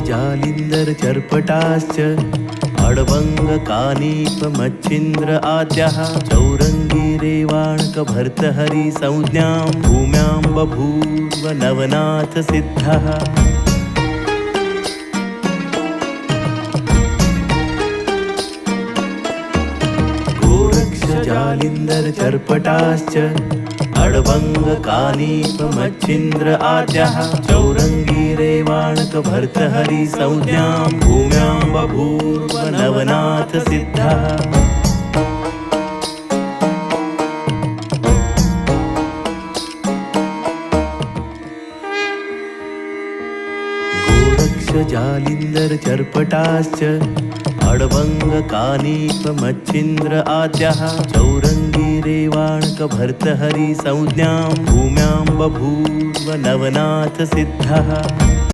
जालिंदर चर्पटाश्च अडवंग कानीप मच्छिंद्र आद्यः चौरंगी रेवाणक भर्तहरि संज्ञां भूम्यां बभूव नवनाथ सिद्धः जालिंदर चर्पटाश्च अडवंग कानीप मच्छिंद्र आद्यः चौरंगी रेवाणक भर्तहरि संज्ञां भूम्यां बभूव नवनाथ सिद्धः जालिंदर चर्पटाश्च अडवंग कानीप मच्छिंद्र आद्यः चौरंगी रेवाणक भर्तहरि संज्ञां भूम्यां बभूव नवनाथ सिद्धः